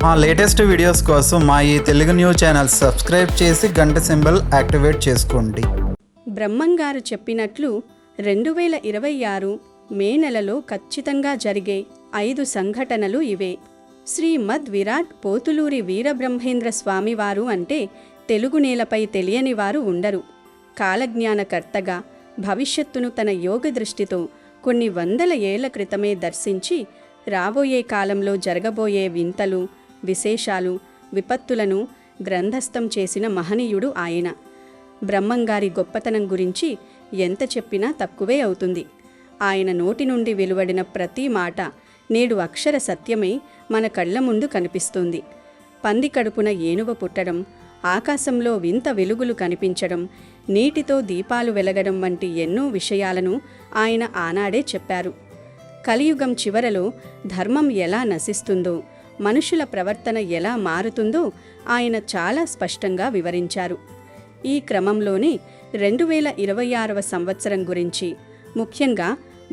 మా latest videos కోసం మా ఈ తెలుగు న్యూస్ ఛానల్ సబ్స్క్రైబ్ చేసి గంట సింబల్ యాక్టివేట్ చేసుకోండి. బ్రహ్మంగారు చెప్పినట్లు 2026 మే నెలలో ఖచ్చితంగా జరిగే 5 సంఘటనలు ఇవే. శ్రీమద్ విరాట్ పోతులూరి వీరబ్రహ్మేంద్ర స్వామివారు అంటే తెలుగు నేలపై తెలియని వారు ఉండరు. కాలజ్ఞానకర్తగా భవిష్యత్తును తన యోగ దృష్టితో కొన్ని వందల ఏళ్ల క్రితమే దర్శించి రాబోయే కాలంలో జరగబోయే వింతలు, విశేషాలు, విపత్తులను గ్రంథస్థం చేసిన మహనీయుడు ఆయన. బ్రహ్మంగారి గొప్పతనం గురించి ఎంత చెప్పినా తక్కువే అవుతుంది. ఆయన నోటి నుండి వెలువడిన ప్రతి మాట నేడు అక్షర సత్యమై మన కళ్ల ముందు కనిపిస్తుంది. పంది కడుపున ఏనువ పుట్టడం, ఆకాశంలో వింత వెలుగులు కనిపించడం, నీటితో దీపాలు వెలగడం వంటి ఎన్నో విషయాలను ఆయన ఆనాడే చెప్పారు. కలియుగం చివరలో ధర్మం ఎలా నశిస్తుందో, మనుషుల ప్రవర్తన ఎలా మారుతుందో ఆయన చాలా స్పష్టంగా వివరించారు. ఈ క్రమంలోనే 2026వ సంవత్సరం గురించి, ముఖ్యంగా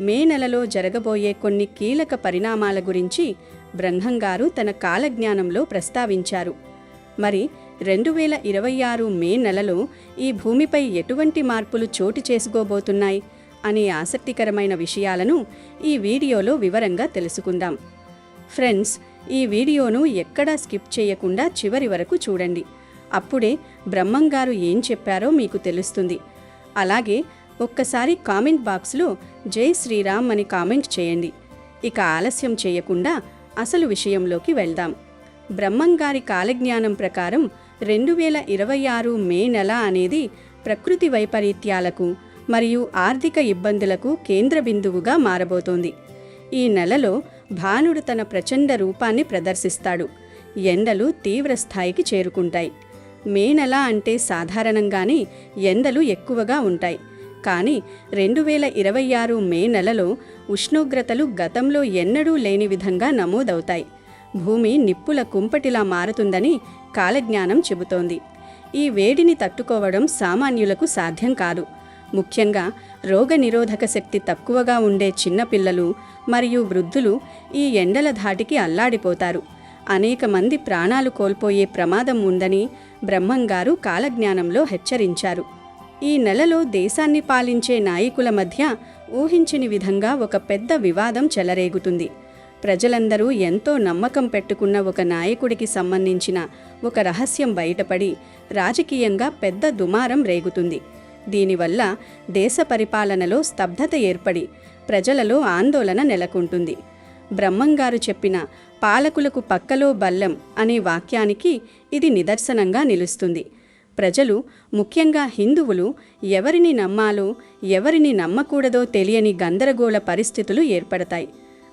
మే నెలలో జరగబోయే కొన్ని కీలక పరిణామాల గురించి బ్రహ్మంగారు తన కాలజ్ఞానంలో ప్రస్తావించారు. మరి 2026 మే నెలలో ఈ భూమిపై ఎటువంటి మార్పులు చోటు చేసుకోబోతున్నాయి అనే ఆసక్తికరమైన విషయాలను ఈ వీడియోలో వివరంగా తెలుసుకుందాం. ఫ్రెండ్స్, ఈ వీడియోను ఎక్కడా స్కిప్ చేయకుండా చివరి వరకు చూడండి. అప్పుడే బ్రహ్మంగారు ఏం చెప్పారో మీకు తెలుస్తుంది. అలాగే ఒక్కసారి కామెంట్ బాక్స్లో జై శ్రీరామ్ అని కామెంట్ చేయండి. ఇక ఆలస్యం చేయకుండా అసలు విషయంలోకి వెళ్దాం. బ్రహ్మంగారి కాలజ్ఞానం ప్రకారం 2026 మే నెల అనేది ప్రకృతి వైపరీత్యాలకు మరియు ఆర్థిక ఇబ్బందులకు కేంద్ర బిందువుగా మారబోతోంది. ఈ నెలలో భానుడు తన ప్రచండ రూపాన్ని ప్రదర్శిస్తాడు. ఎండలు తీవ్ర స్థాయికి చేరుకుంటాయి. మే నెల అంటే సాధారణంగానే ఎండలు ఎక్కువగా ఉంటాయి. కానీ 2026 మే నెలలో ఉష్ణోగ్రతలు గతంలో ఎన్నడూ లేని విధంగా నమోదవుతాయి. భూమి నిప్పుల కుంపటిలా మారుతుందని కాలజ్ఞానం చెబుతోంది. ఈ వేడిని తట్టుకోవడం సామాన్యులకు సాధ్యం కాదు. ముఖ్యంగా రోగనిరోధక శక్తి తక్కువగా ఉండే చిన్నపిల్లలు మరియు వృద్ధులు ఈ ఎండల ధాటికి అల్లాడిపోతారు. అనేక మంది ప్రాణాలు కోల్పోయే ప్రమాదం ఉందని బ్రహ్మంగారు కాలజ్ఞానంలో హెచ్చరించారు. ఈ నెలలో దేశాన్ని పాలించే నాయకుల మధ్య ఊహించని విధంగా ఒక పెద్ద వివాదం చెలరేగుతుంది. ప్రజలందరూ ఎంతో నమ్మకం పెట్టుకున్న ఒక నాయకుడికి సంబంధించిన ఒక రహస్యం బయటపడి రాజకీయంగా పెద్ద దుమారం రేగుతుంది. దీనివల్ల దేశ పరిపాలనలో స్తబ్దత ఏర్పడి ప్రజలలో ఆందోళన నెలకొంటుంది. బ్రహ్మంగారు చెప్పిన పాలకులకు పక్కలో బల్లెం అనే వాక్యానికి ఇది నిదర్శనంగా నిలుస్తుంది. ప్రజలు, ముఖ్యంగా హిందువులు ఎవరిని నమ్మాలో ఎవరిని నమ్మకూడదో తెలియని గందరగోళ పరిస్థితులు ఏర్పడతాయి.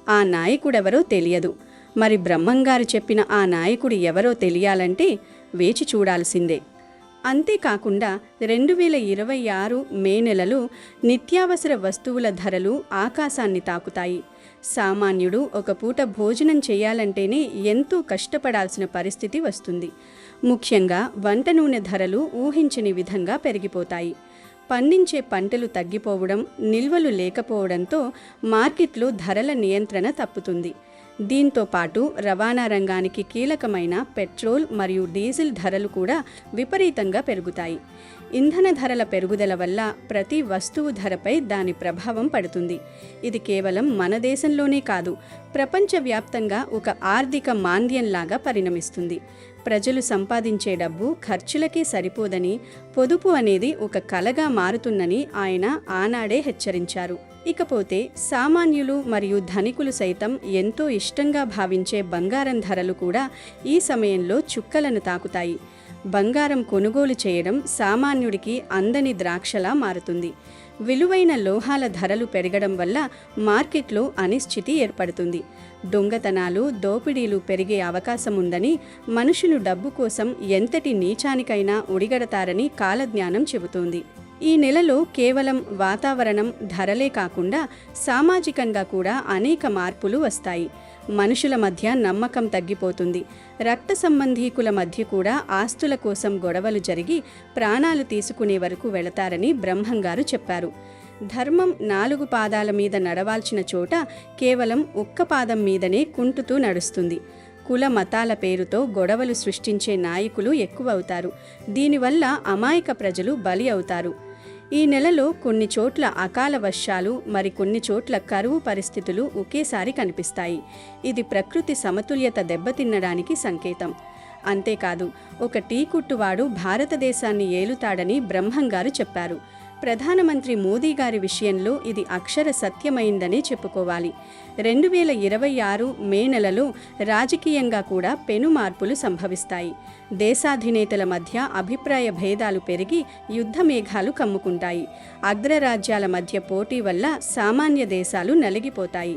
ఆ నాయకుడెవరో తెలియదు. మరి బ్రహ్మంగారు చెప్పిన ఆ నాయకుడు ఎవరో తెలియాలంటే వేచి చూడాల్సిందే. అంతేకాకుండా 2026 మే నెలలో నిత్యావసర వస్తువుల ధరలు ఆకాశాన్ని తాకుతాయి. సామాన్యుడు ఒక పూట భోజనం చేయాలంటేనే ఎంతో కష్టపడాల్సిన పరిస్థితి వస్తుంది. ముఖ్యంగా వంట నూనె ధరలు ఊహించని విధంగా పెరిగిపోతాయి. పండించే పంటలు తగ్గిపోవడం, నిల్వలు లేకపోవడంతో మార్కెట్లో ధరల నియంత్రణ తప్పుతుంది. దీంతో పాటు రవాణా రంగానికి కీలకమైన పెట్రోల్ మరియు డీజిల్ ధరలు కూడా విపరీతంగా పెరుగుతాయి. ఇంధన ధరల పెరుగుదల వల్ల ప్రతి వస్తువు ధరపై దాని ప్రభావం పడుతుంది. ఇది కేవలం మన దేశంలోనే కాదు, ప్రపంచవ్యాప్తంగా ఒక ఆర్థిక మాంద్యంలాగా పరిణమిస్తుంది. ప్రజలు సంపాదించే డబ్బు ఖర్చులకే సరిపోదని, పొదుపు అనేది ఒక కలగా మారుతుందని ఆయన ఆనాడే హెచ్చరించారు. ఇకపోతే సామాన్యులు మరియు ధనికులు సైతం ఎంతో ఇష్టంగా భావించే బంగారం ధరలు కూడా ఈ సమయంలో చుక్కలను తాకుతాయి. బంగారం కొనుగోలు చేయడం సామాన్యుడికి అందని ద్రాక్షలా మారుతుంది. విలువైన లోహాల ధరలు పెరగడం వల్ల మార్కెట్లో అనిశ్చితి ఏర్పడుతుంది. దొంగతనాలు, దోపిడీలు పెరిగే అవకాశం ఉందని, మనుషులు డబ్బు కోసం ఎంతటి నీచానికైనా ఒడిగడతారని కాలజ్ఞానం చెబుతోంది. ఈ నెలలో కేవలం వాతావరణం, ధరలే కాకుండా సామాజికంగా కూడా అనేక మార్పులు వస్తాయి. మనుషుల మధ్య నమ్మకం తగ్గిపోతుంది. రక్త సంబంధీకుల మధ్య కూడా ఆస్తుల కోసం గొడవలు జరిగి ప్రాణాలు తీసుకునే వరకు వెళతారని బ్రహ్మంగారు చెప్పారు. ధర్మం 4 పాదాల మీద నడవాల్సిన చోట కేవలం ఒక్క పాదం మీదనే కుంటుతూ నడుస్తుంది. కుల మతాల పేరుతో గొడవలు సృష్టించే నాయకులు ఎక్కువవుతారు. దీనివల్ల అమాయక ప్రజలు బలి అవుతారు. ఈ నెలలో కొన్ని చోట్ల అకాల వర్షాలు, మరికొన్ని చోట్ల కరువు పరిస్థితులు ఒకేసారి కనిపిస్తాయి. ఇది ప్రకృతి సమతుల్యత దెబ్బతిన్నడానికి సంకేతం. అంతేకాదు, ఒక టీ కుట్టువాడు భారతదేశాన్ని ఏలుతాడని బ్రహ్మంగారు చెప్పారు. ప్రధానమంత్రి మోదీ గారి విషయంలో ఇది అక్షర సత్యమైందనే చెప్పుకోవాలి. 2026 మే నెలలో రాజకీయంగా కూడా పెను మార్పులు సంభవిస్తాయి. దేశాధినేతల మధ్య అభిప్రాయ భేదాలు పెరిగి యుద్ధ మేఘాలు కమ్ముకుంటాయి. అగ్రరాజ్యాల మధ్య పోటీ వల్ల సామాన్య దేశాలు నలిగిపోతాయి.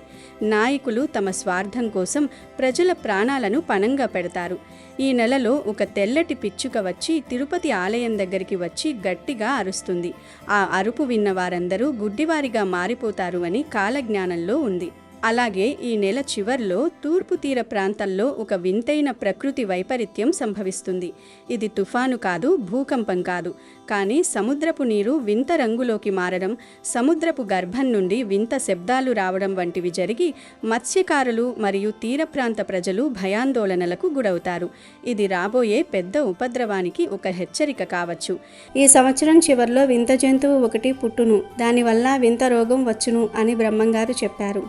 నాయకులు తమ స్వార్థం కోసం ప్రజల ప్రాణాలను పణంగా పెడతారు. ఈ నెలలో ఒక తెల్లటి పిచ్చుక వచ్చి తిరుపతి ఆలయం దగ్గరికి వచ్చి గట్టిగా అరుస్తుంది. ఆ అరుపు విన్న వారందరూ గుడ్డివారిగా మారిపోతారు అని కాలజ్ఞానంలో ఉంది. అలాగే ఈ నెల చివర్లో తూర్పు తీర ప్రాంతాల్లో ఒక వింతైన ప్రకృతి వైపరీత్యం సంభవిస్తుంది. ఇది తుఫాను కాదు, భూకంపం కాదు, కానీ సముద్రపు నీరు వింత రంగులోకి మారడం, సముద్రపు గర్భం నుండి వింత శబ్దాలు రావడం వంటివి జరిగి మత్స్యకారులు మరియు తీర ప్రాంత ప్రజలు భయాందోళనలకు గురవుతారు. ఇది రాబోయే పెద్ద ఉపద్రవానికి ఒక హెచ్చరిక కావచ్చు. ఈ సంవత్సరం చివరిలో వింత జంతువు ఒకటి పుట్టును, దానివల్ల వింత రోగం వచ్చును అని బ్రహ్మంగారు చెప్పారు.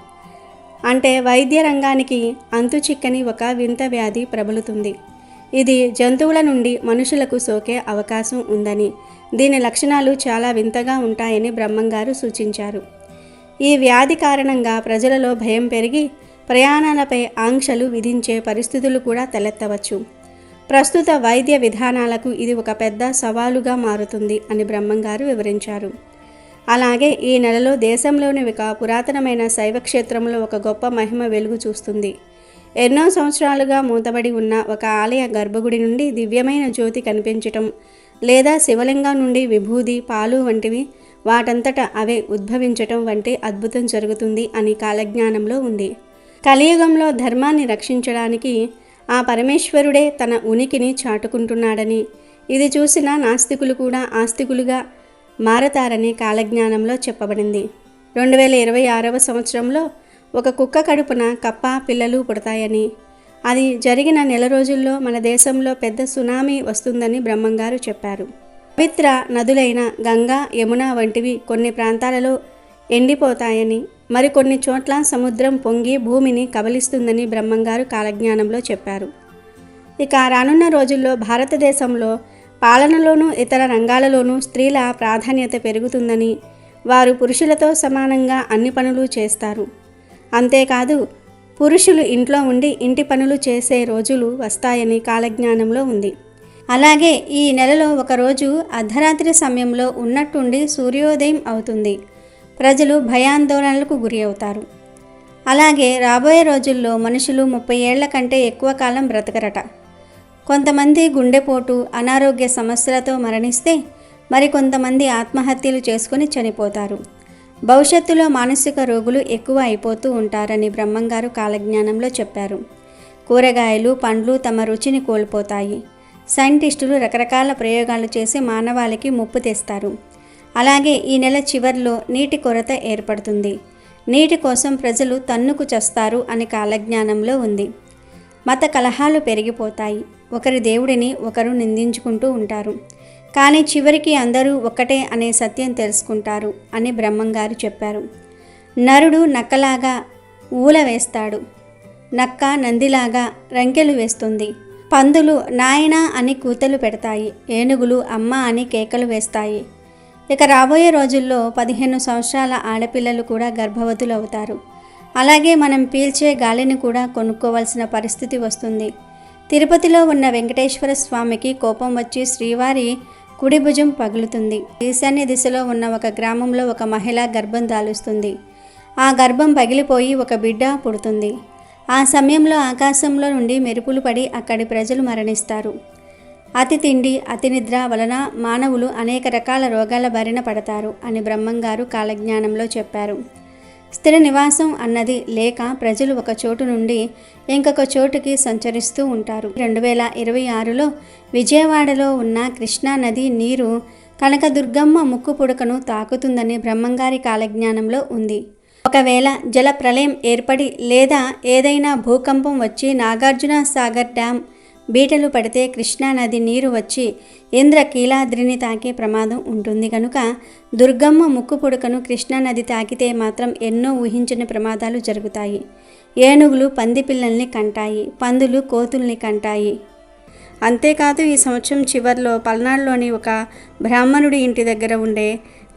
అంటే వైద్య రంగానికి అంతుచిక్కని ఒక వింత వ్యాధి ప్రబలుతుంది. ఇది జంతువుల నుండి మనుషులకు సోకే అవకాశం ఉందని, దీని లక్షణాలు చాలా వింతగా ఉంటాయని బ్రహ్మంగారు సూచించారు. ఈ వ్యాధి కారణంగా ప్రజలలో భయం పెరిగి ప్రయాణాలపై ఆంక్షలు విధించే పరిస్థితులు కూడా తలెత్తవచ్చు. ప్రస్తుత వైద్య విధానాలకు ఇది ఒక పెద్ద సవాలుగా మారుతుంది అని బ్రహ్మంగారు వివరించారు. అలాగే ఈ నెలలో దేశంలోని ఒక పురాతనమైన శైవ క్షేత్రంలో ఒక గొప్ప మహిమ వెలుగు చూస్తుంది. ఎన్నో సంవత్సరాలుగా మూతబడి ఉన్న ఒక ఆలయ గర్భగుడి నుండి దివ్యమైన జ్యోతి కనిపించటం, లేదా శివలింగం నుండి విభూది, పాలు వంటివి వాటంతట అవే ఉద్భవించటం వంటి అద్భుతం జరుగుతుంది అని కాలజ్ఞానంలో ఉంది. కలియుగంలో ధర్మాన్ని రక్షించడానికి ఆ పరమేశ్వరుడే తన ఉనికిని చాటుకుంటున్నాడని, ఇది చూసిన నాస్తికులు కూడా ఆస్తికులుగా మారతారని కాలజ్ఞానంలో చెప్పబడింది. 2026వ సంవత్సరంలో ఒక కుక్క కడుపున కప్ప పిల్లలు పుడతాయని, అది జరిగిన నెల రోజుల్లో మన దేశంలో పెద్ద సునామీ వస్తుందని బ్రహ్మంగారు చెప్పారు. పవిత్ర నదులైన గంగా, యమున వంటివి కొన్ని ప్రాంతాలలో ఎండిపోతాయని, మరికొన్ని చోట్ల సముద్రం పొంగి భూమిని కబలిస్తుందని బ్రహ్మంగారు కాలజ్ఞానంలో చెప్పారు. ఇక రానున్న రోజుల్లో భారతదేశంలో పాలనలోనూ ఇతర రంగాలలోనూ స్త్రీల ప్రాధాన్యత పెరుగుతుందని, వారు పురుషులతో సమానంగా అన్ని పనులు చేస్తారు. అంతేకాదు, పురుషులు ఇంట్లో ఉండి ఇంటి పనులు చేసే రోజులు వస్తాయని కాలజ్ఞానంలో ఉంది. అలాగే ఈ నెలలో ఒకరోజు అర్ధరాత్రి సమయంలో ఉన్నట్టుండి సూర్యోదయం అవుతుంది. ప్రజలు భయాందోళనలకు గురి అవుతారు. అలాగే రాబోయే రోజుల్లో మనుషులు 30 ఏళ్ల కంటే ఎక్కువ కాలం బ్రతకరట. కొంతమంది గుండెపోటు, అనారోగ్య సమస్యలతో మరణిస్తే మరికొంతమంది ఆత్మహత్యలు చేసుకుని చనిపోతారు. భవిష్యత్తులో మానసిక రోగులు ఎక్కువ అయిపోతూ ఉంటారని బ్రహ్మంగారు కాలజ్ఞానంలో చెప్పారు. కూరగాయలు, పండ్లు తమ రుచిని కోల్పోతాయి. సైంటిస్టులు రకరకాల ప్రయోగాలు చేసి మానవాళికి ముప్పు తెస్తారు. అలాగే ఈ నెల చివర్లో నీటి కొరత ఏర్పడుతుంది. నీటి కోసం ప్రజలు తన్నుకు చస్తారు అని కాలజ్ఞానంలో ఉంది. మత కలహాలు పెరిగిపోతాయి. ఒకరి దేవుడిని ఒకరు నిందించుకుంటూ ఉంటారు. కానీ చివరికి అందరూ ఒక్కటే అనే సత్యం తెలుసుకుంటారు అని బ్రహ్మంగారు చెప్పారు. నరుడు నక్కలాగా ఊల వేస్తాడు, నక్క నందిలాగా రంకెలు వేస్తుంది, పందులు నాయనా అని కూతలు పెడతాయి, ఏనుగులు అమ్మ అని కేకలు వేస్తాయి. ఇక రాబోయే రోజుల్లో 15 సంవత్సరాల ఆడపిల్లలు కూడా గర్భవతులు అవుతారు. అలాగే మనం పీల్చే గాలిని కూడా కొనుక్కోవాల్సిన పరిస్థితి వస్తుంది. తిరుపతిలో ఉన్న వెంకటేశ్వర స్వామికి కోపం వచ్చి శ్రీవారి కుడి భుజం పగులుతుంది. ఈశాన్య దిశలో ఉన్న ఒక గ్రామంలో ఒక మహిళ గర్భం దాలుస్తుంది. ఆ గర్భం పగిలిపోయి ఒక బిడ్డ పుడుతుంది. ఆ సమయంలో ఆకాశంలో నుండి మెరుపులు పడి అక్కడి ప్రజలు మరణిస్తారు. అతి తిండి, అతి నిద్ర వలన మానవులు అనేక రకాల రోగాల బారిన పడతారు అని బ్రహ్మంగారు కాలజ్ఞానంలో చెప్పారు. స్థిర నివాసం అన్నది లేక ప్రజలు ఒక చోటు నుండి ఇంకొక చోటుకి సంచరిస్తూ ఉంటారు. 2026లో విజయవాడలో ఉన్న కృష్ణా నది నీరు కనకదుర్గమ్మ ముక్కు పుడకను తాకుతుందని బ్రహ్మంగారి కాలజ్ఞానంలో ఉంది. ఒకవేళ జల ప్రళయం ఏర్పడి లేదా ఏదైనా భూకంపం వచ్చి నాగార్జున సాగర్ డ్యాం బీటలు పడితే కృష్ణానది నీరు వచ్చి ఇంద్రకీలాద్రిని తాకే ప్రమాదం ఉంటుంది కనుక దుర్గమ్మ ముక్కు పుడకను కృష్ణానది తాకితే మాత్రం ఎన్నో ఊహించని ప్రమాదాలు జరుగుతాయి. ఏనుగులు పంది పిల్లల్ని కంటాయి, పందులు కోతుల్ని కంటాయి. అంతేకాదు ఈ సంవత్సరం చివర్లో పల్నాడులోని ఒక బ్రాహ్మణుడి ఇంటి దగ్గర ఉండే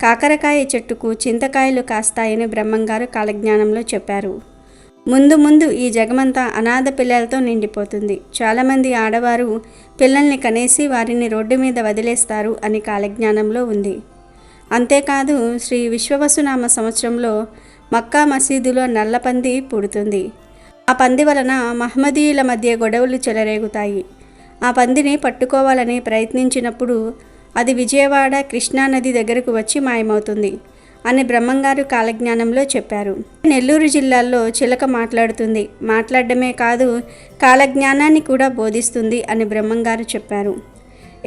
కాకరకాయ చెట్టుకు చింతకాయలు కాస్తాయని బ్రహ్మంగారు కాలజ్ఞానంలో చెప్పారు. ముందు ముందు ఈ జగమంతా అనాథ పిల్లలతో నిండిపోతుంది. చాలామంది ఆడవారు పిల్లల్ని కనేసి వారిని రోడ్డు మీద వదిలేస్తారు అని కాలజ్ఞానంలో ఉంది. అంతేకాదు శ్రీ విశ్వవసునామ సంవత్సరంలో మక్కా మసీదులో నల్లపంది పుడుతుంది. ఆ పంది వలన మహమ్మదీయుల మధ్య గొడవలు చెలరేగుతాయి. ఆ పందిని పట్టుకోవాలని ప్రయత్నించినప్పుడు అది విజయవాడ కృష్ణానది దగ్గరకు వచ్చి మాయమవుతుంది అని బ్రహ్మంగారు కాలజ్ఞానంలో చెప్పారు. నెల్లూరు జిల్లాలో చిలక మాట్లాడుతుంది. మాట్లాడడమే కాదు కాలజ్ఞానాన్ని కూడా బోధిస్తుంది అని బ్రహ్మంగారు చెప్పారు.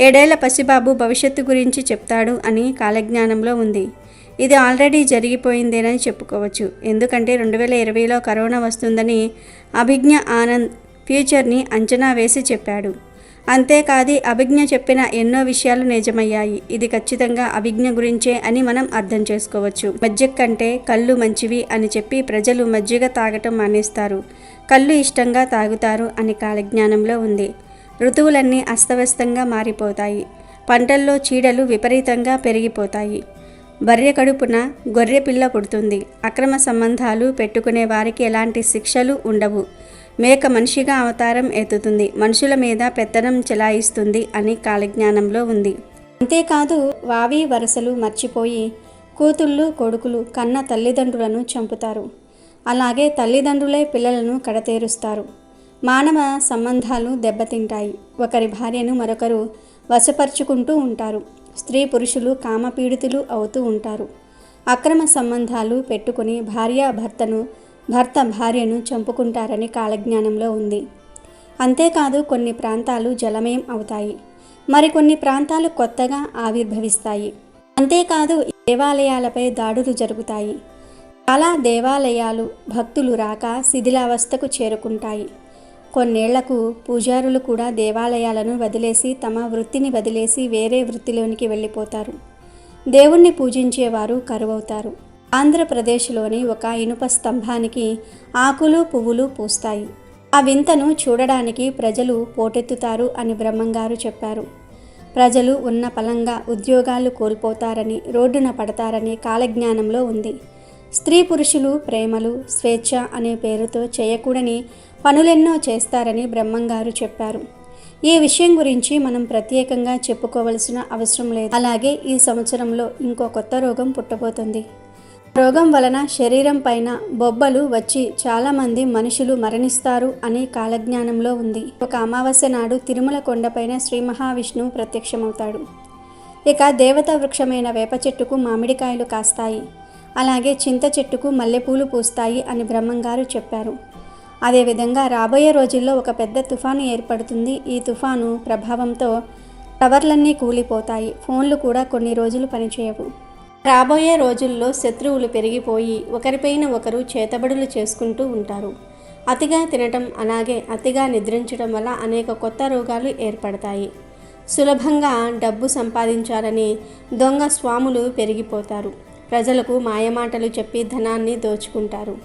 7 ఏళ్ల పసిబాబు భవిష్యత్తు గురించి చెప్తాడు అని కాలజ్ఞానంలో ఉంది. ఇది ఆల్రెడీ జరిగిపోయిందేనని చెప్పుకోవచ్చు. ఎందుకంటే 2020లో కరోనా వస్తుందని అభిజ్ఞ ఆనంద్ ఫ్యూచర్ని అంచనా వేసి చెప్పాడు. అంతేకాదు అభిజ్ఞ చెప్పిన ఎన్నో విషయాలు నిజమయ్యాయి. ఇది ఖచ్చితంగా అభిజ్ఞ గురించే అని మనం అర్థం చేసుకోవచ్చు. మజ్జిగ కంటే కళ్ళు మంచివి అని చెప్పి ప్రజలు మజ్జిగ తాగటం మానేస్తారు, కళ్ళు ఇష్టంగా తాగుతారు అని కాలజ్ఞానంలో ఉంది. ఋతువులన్నీ అస్తవ్యస్తంగా మారిపోతాయి. పంటల్లో చీడలు విపరీతంగా పెరిగిపోతాయి. బర్రె కడుపున గొర్రె పిల్ల పుడుతుంది. అక్రమ సంబంధాలు పెట్టుకునే వారికి ఎలాంటి శిక్షలు ఉండవు. మేక మనిషిగా అవతారం ఎత్తుతుంది, మనుషుల మీద పెత్తనం చెలాయిస్తుంది అని కాలజ్ఞానంలో ఉంది. అంతేకాదు వావి వరసలు మర్చిపోయి కూతుళ్ళు కొడుకులు కన్న తల్లిదండ్రులను చంపుతారు. అలాగే తల్లిదండ్రులే పిల్లలను కడతేరుస్తారు. మానవ సంబంధాలు దెబ్బతింటాయి. ఒకరి భార్యను మరొకరు వశపరుచుకుంటూ ఉంటారు. స్త్రీ పురుషులు కామపీడితులు అవుతూ ఉంటారు. అక్రమ సంబంధాలు పెట్టుకుని భర్త భార్యను చంపుకుంటారని కాలజ్ఞానంలో ఉంది. అంతేకాదు కొన్ని ప్రాంతాలు జలమయం అవుతాయి, మరికొన్ని ప్రాంతాలు కొత్తగా ఆవిర్భవిస్తాయి. అంతేకాదు దేవాలయాలపై దాడులు జరుగుతాయి. చాలా దేవాలయాలు భక్తులు రాక శిథిలావస్థకు చేరుకుంటాయి. కొన్నేళ్లకు పూజారులు కూడా దేవాలయాలను వదిలేసి తమ వృత్తిని వదిలేసి వేరే వృత్తిలోనికి వెళ్ళిపోతారు. దేవుణ్ణి పూజించేవారు కరువవుతారు. ఆంధ్రప్రదేశ్లోని ఒక ఇనుప స్తంభానికి ఆకులు పువ్వులు పూస్తాయి. ఆ వింతను చూడడానికి ప్రజలు పోటెత్తుతారు అని బ్రహ్మంగారు చెప్పారు. ప్రజలు ఉన్న పలంగా ఉద్యోగాలు కోల్పోతారని, రోడ్డున పడతారని కాలజ్ఞానంలో ఉంది. స్త్రీ పురుషులు ప్రేమలు స్వేచ్ఛ అనే పేరుతో చేయకూడని పనులెన్నో చేస్తారని బ్రహ్మంగారు చెప్పారు. ఈ విషయం గురించి మనం ప్రత్యేకంగా చెప్పుకోవలసిన అవసరం లేదు. అలాగే ఈ సంవత్సరంలో ఇంకో కొత్త రోగం పుట్టబోతుంది. రోగం వలన శరీరం పైన బొబ్బలు వచ్చి చాలామంది మనుషులు మరణిస్తారు అని కాలజ్ఞానంలో ఉంది. ఒక అమావాస్య నాడు తిరుమల కొండపైన శ్రీ మహావిష్ణువు ప్రత్యక్షమవుతాడు. ఇక దేవతా వృక్షమైన వేప చెట్టుకు మామిడికాయలు కాస్తాయి. అలాగే చింత చెట్టుకు మల్లెపూలు పూస్తాయి అని బ్రహ్మంగారు చెప్పారు. అదేవిధంగా రాబోయే రోజుల్లో ఒక పెద్ద తుఫాను ఏర్పడుతుంది. ఈ తుఫాను ప్రభావంతో టవర్లన్నీ కూలిపోతాయి. ఫోన్లు కూడా కొన్ని రోజులు పనిచేయవు. రాబోయే రోజుల్లో శత్రువులు పెరిగిపోయి ఒకరిపైన ఒకరు చేతబడులు చేసుకుంటూ ఉంటారు. అతిగా తినటం అలాగే అతిగా నిద్రించడం వల్ల అనేక కొత్త రోగాలు ఏర్పడతాయి. సులభంగా డబ్బు సంపాదించాలని దొంగ స్వాములు పెరిగిపోతారు. ప్రజలకు మాయమాటలు చెప్పి ధనాన్ని దోచుకుంటారు.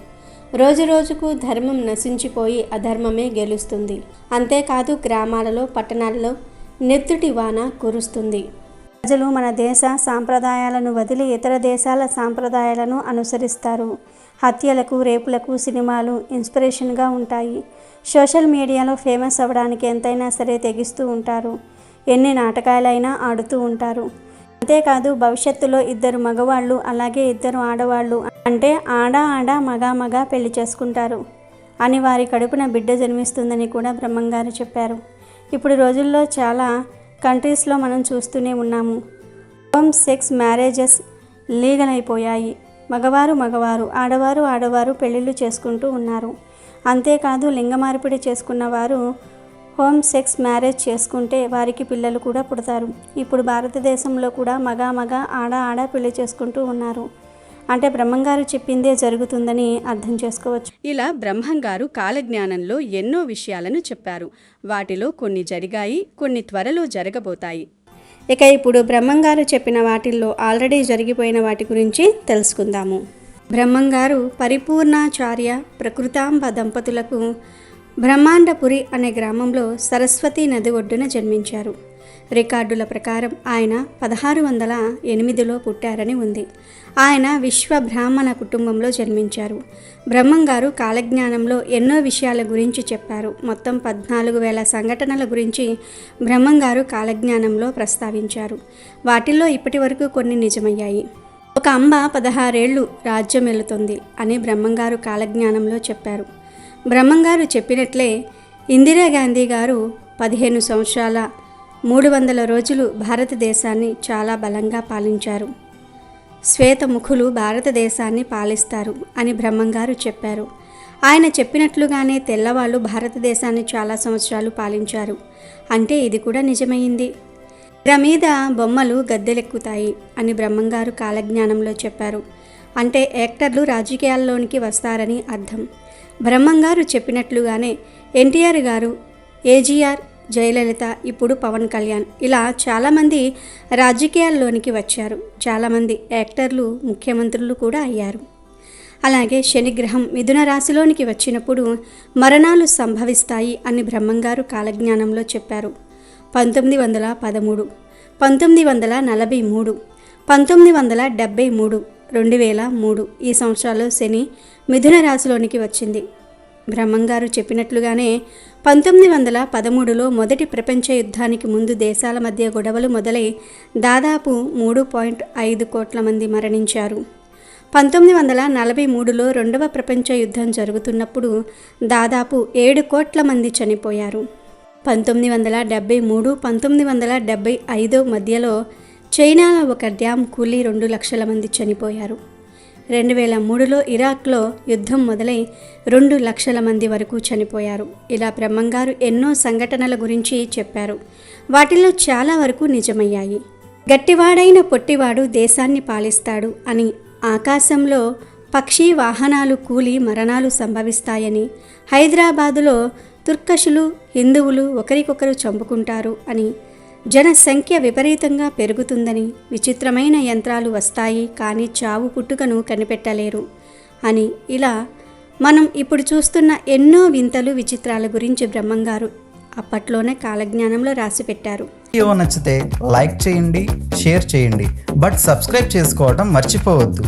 రోజురోజుకు ధర్మం నశించిపోయి అధర్మమే గెలుస్తుంది. అంతేకాదు గ్రామాలలో పట్టణాలలో నెత్తుటి వాన కురుస్తుంది. ప్రజలు మన దేశ సాంప్రదాయాలను వదిలి ఇతర దేశాల సాంప్రదాయాలను అనుసరిస్తారు. హత్యలకు రేపులకు సినిమాలు ఇన్స్పిరేషన్గా ఉంటాయి. సోషల్ మీడియాలో ఫేమస్ అవ్వడానికి ఎంతైనా సరే తెగిస్తూ ఉంటారు. ఎన్ని నాటకాలైనా ఆడుతూ ఉంటారు. అంతేకాదు భవిష్యత్తులో 2 మగవాళ్ళు అలాగే 2 ఆడవాళ్ళు అంటే ఆడ మగ పెళ్లి చేసుకుంటారు అని వారి కడుపున బిడ్డ జన్మిస్తుందని కూడా బ్రహ్మంగారు చెప్పారు. ఇప్పుడు రోజుల్లో చాలా కంట్రీస్లో మనం చూస్తూనే ఉన్నాము. హోమ్ సెక్స్ మ్యారేజెస్ లీగల్ అయిపోయాయి. మగవారు ఆడవారు పెళ్ళిళ్ళు చేసుకుంటూ ఉన్నారు. అంతేకాదు లింగ మార్పిడి చేసుకున్న వారు హోమ్ సెక్స్ మ్యారేజ్ చేసుకుంటే వారికి పిల్లలు కూడా పుడతారు. ఇప్పుడు భారతదేశంలో కూడా మగ ఆడ పెళ్లి చేసుకుంటూ ఉన్నారు. అంటే బ్రహ్మంగారు చెప్పిందే జరుగుతుందని అర్థం చేసుకోవచ్చు. ఇలా బ్రహ్మంగారు కాలజ్ఞానంలో ఎన్నో విషయాలను చెప్పారు. వాటిలో కొన్ని జరిగాయి, కొన్ని త్వరలో జరగబోతాయి. ఇక ఇప్పుడు బ్రహ్మంగారు చెప్పిన వాటిల్లో ఆల్రెడీ జరిగిపోయిన వాటి గురించి తెలుసుకుందాము. బ్రహ్మంగారు పరిపూర్ణాచార్య ప్రకృతాంబ దంపతులకు బ్రహ్మాండపురి అనే గ్రామంలో సరస్వతీ నది ఒడ్డున జన్మించారు. రికార్డుల ప్రకారం ఆయన 1608లో పుట్టారని ఉంది. ఆయన విశ్వ బ్రాహ్మణ కుటుంబంలో జన్మించారు. బ్రహ్మంగారు కాలజ్ఞానంలో ఎన్నో విషయాల గురించి చెప్పారు. మొత్తం 14,000 సంఘటనల గురించి బ్రహ్మంగారు కాలజ్ఞానంలో ప్రస్తావించారు. వాటిల్లో ఇప్పటి వరకు కొన్ని నిజమయ్యాయి. ఒక అంబ 16 ఏళ్ళు రాజ్యం వెళుతుంది అని బ్రహ్మంగారు కాలజ్ఞానంలో చెప్పారు. బ్రహ్మంగారు చెప్పినట్లే ఇందిరాగాంధీ గారు 15 సంవత్సరాల 300 రోజులు భారతదేశాన్ని చాలా బలంగా పాలించారు. శ్వేతముఖులు భారతదేశాన్ని పాలిస్తారు అని బ్రహ్మంగారు చెప్పారు. ఆయన చెప్పినట్లుగానే తెల్లవాళ్ళు భారతదేశాన్ని చాలా సంవత్సరాలు పాలించారు. అంటే ఇది కూడా నిజమైంది. తెర మీద బొమ్మలు గద్దెలెక్కుతాయి అని బ్రహ్మంగారు కాలజ్ఞానంలో చెప్పారు. అంటే యాక్టర్లు రాజకీయాల్లోనికి వస్తారని అర్థం. బ్రహ్మంగారు చెప్పినట్లుగానే ఎన్టీఆర్ గారు, ఏజీఆర్, జయలలిత, ఇప్పుడు పవన్ కళ్యాణ్ ఇలా చాలామంది రాజకీయాల్లోనికి వచ్చారు. చాలామంది యాక్టర్లు ముఖ్యమంత్రులు కూడా అయ్యారు. అలాగే శనిగ్రహం మిథున రాశిలోనికి వచ్చినప్పుడు మరణాలు సంభవిస్తాయి అని బ్రహ్మంగారు కాలజ్ఞానంలో చెప్పారు. 1913, 1943, 1973, 2003 ఈ సంవత్సరాల్లో శని మిథున రాశిలోనికి వచ్చింది. బ్రహ్మంగారు చెప్పినట్లుగానే 1913లో మొదటి ప్రపంచ యుద్ధానికి ముందు దేశాల మధ్య గొడవలు మొదలై దాదాపు 3.5 కోట్ల మంది మరణించారు. 1943లో రెండవ ప్రపంచ యుద్ధం జరుగుతున్నప్పుడు దాదాపు 7 కోట్ల మంది చనిపోయారు. 1973, 1975 మధ్యలో చైనాలో ఒక డ్యామ్ కూలి 2 లక్షల మంది చనిపోయారు. 2003లో ఇరాక్లో యుద్ధం మొదలై 2 లక్షల మంది వరకు చనిపోయారు. ఇలా బ్రహ్మంగారు ఎన్నో సంఘటనల గురించి చెప్పారు. వాటిలో చాలా వరకు నిజమయ్యాయి. గట్టివాడైన పొట్టివాడు దేశాన్ని పాలిస్తాడు అని, ఆకాశంలో పక్షి వాహనాలు కూలి మరణాలు సంభవిస్తాయని, హైదరాబాదులో తుర్కషులు హిందువులు ఒకరికొకరు చంపుకుంటారు అని, జనసంఖ్య విపరీతంగా పెరుగుతుందని, విచిత్రమైన యంత్రాలు వస్తాయి కానీ చావు పుట్టుకను కనిపెట్టలేరు అని, ఇలా మనం ఇప్పుడు చూస్తున్న ఎన్నో వింతలు విచిత్రాల గురించి బ్రహ్మంగారు అప్పట్లోనే కాలజ్ఞానంలో రాసిపెట్టారు. వీడియో నచ్చితే లైక్ చేయండి, షేర్ చేయండి, బట్ సబ్స్క్రైబ్ చేసుకోవడం మర్చిపోవద్దు.